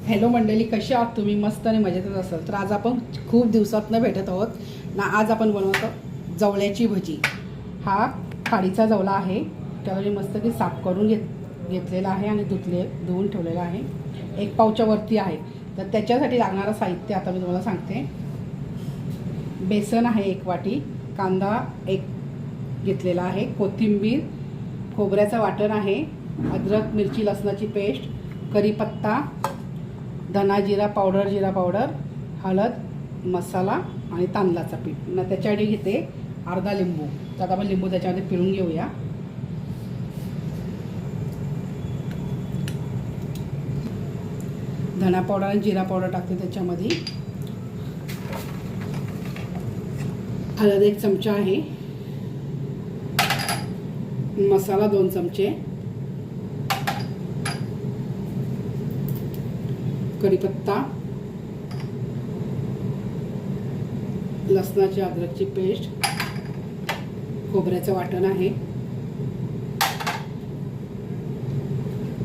Hello मंडळी, कशी आहात तुम्ही? मस्त आणि मजेतच असाल तर आज आपण खूप दिवसातनं भेटत आहोत ना. आज आपण बनवतो जवळ्याची भजी. हा खाडीचा जवळा आहे, त्याला मी मस्त की साफ करून घेतलेला आहे आणि धुवून ठेवलेला आहे. 1 पावच्या वरती आहे. तर त्याच्यासाठी लागणारं साहित्य आता मी तुम्हाला सांगते. बेसन आहे 1 वाटी, कांदा 1 घेतलेला आहे, कोथिंबीर, खोबऱ्याचं वाटण आहे, अद्रक मिरची लसणाची पेस्ट, कढीपत्ता, धना जिरा पावडर, हळद, मसाला आणि तांदळाचं पीठ ना. त्याच्यासाठी घेते अर्धा लिंबू. तर आता आपण लिंबू त्याच्यामध्ये पिळून घेऊया. धना पावडर आणि जिरा पावडर टाकते त्याच्यामध्ये. हळद 1 चमचा आहे, मसाला 2 चमचे, कढीपत्ता, लसणाची अद्रकची पेस्ट, खोबऱ्याचं वाटण आहे,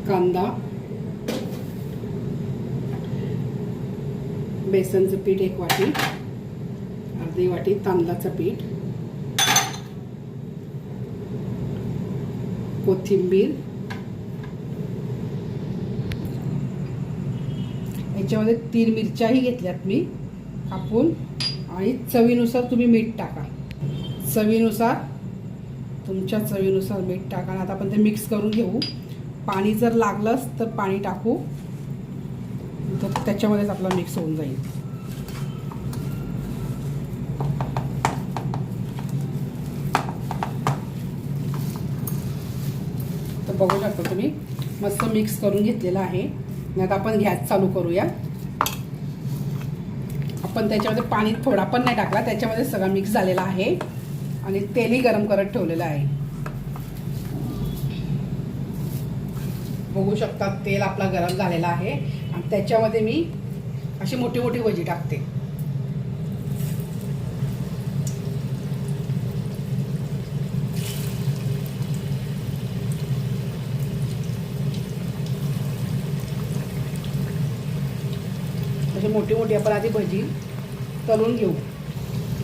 कांदा, बेसनचं पीठ 1 वाटी, अर्धी वाटी तांदळाचं पीठ, कोथिंबीर, याच्यामध्ये 3 मिरच्याही घेतल्यात मी कापून, आणि चवीनुसार तुम्ही मीठ टाका. तुमच्या चवीनुसार मीठ टाका. आता आपण ते मिक्स करून घेऊ. पाणी जर लागलंच तर पाणी टाकू, तर त्याच्यामध्येच आपला मिक्स होऊन जाईल. तर बघू शकता तुम्ही, मस्त मिक्स करून घेतलेलं आहे. आता आपण गॅस चालू करूया. आपण त्याच्यामध्ये पाणी थोडा पण नाही टाकला, त्याच्यामध्ये सगळं मिक्स झालेला आहे आणि तेलही गरम करत ठेवलेलं आहे. बघू शकता तेल आपला गरम झालेला आहे आणि त्याच्यामध्ये मी अशी मोठी मोठी भजी टाकते. मोठी मोठी आपण आधी भजी तळून घेऊ.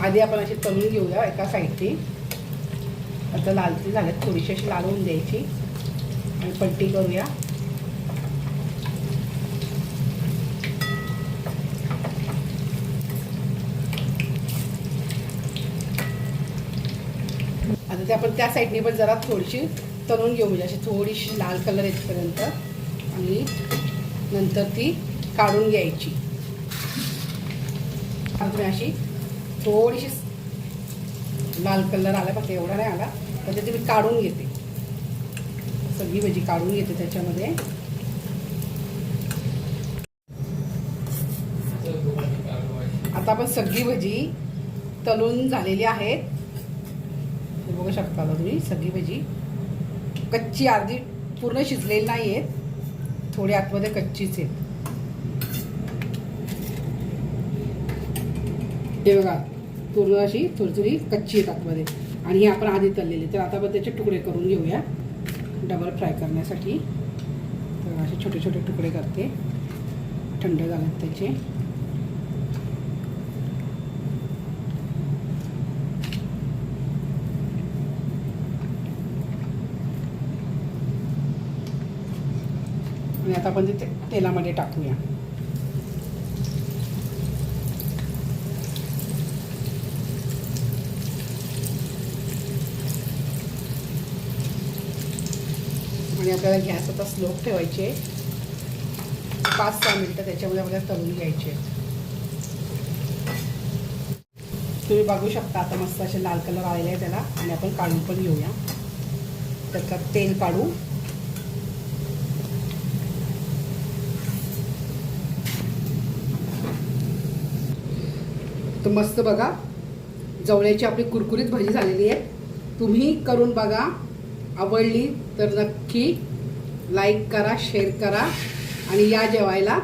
आधी आपण अशी तळून घेऊया एका साईडची. आता लालची झाल्यात, थोडीशी अशी लाल होऊन द्यायची आणि पलटी करूया. आता ते आपण त्या साईडने पण जरा थोडीशी तळून घेऊ, म्हणजे अशी थोडीशी लाल कलर येईपर्यंत, आणि नंतर ती काढून घ्यायची. तुम्ही अशी थोडीशी लाल कलर आला, फक्त एवढा नाही आला, तर ते मी काढून घेते. सगळी भजी काढून घेते त्याच्यामध्ये. आता आपण सगळी भजी तळून झालेली आहेत. बघू शकता तुम्ही, सगळी भजी कच्ची, अर्धी पूर्ण शिजलेली नाही आहेत, थोडी आतमध्ये कच्चीच आहेत. हे बघा, पूर्ण अशी थोडी कच्ची आहेत आतमध्ये, आणि ही आपण आधी तळलेली. तर आता आपण त्याचे तुकडे करून घेऊया डबल फ्राय करण्यासाठी. तर असे छोटे छोटे तुकडे करते, थंड झालेत त्याचे. आणि आता आपण ते तेलामध्ये टाकूया. आणि आपल्याला गॅस आता स्लो ठेवायचे. 5-6 मिनिटं त्याच्यामध्ये आपल्याला तळून घ्यायचे. तुम्ही बघू शकता आता मस्त असे लाल कलर आलेले आहे त्याला. आणि आपण काढून पण घेऊया, त्याच्यात तेल काढू. तर मस्त बघा, जवळ्याची आपली कुरकुरीत भजी झालेली आहे. तुम्ही करून बघा. आवडली तर नक्की लाईक करा, शेअर करा आणि या जेवायला.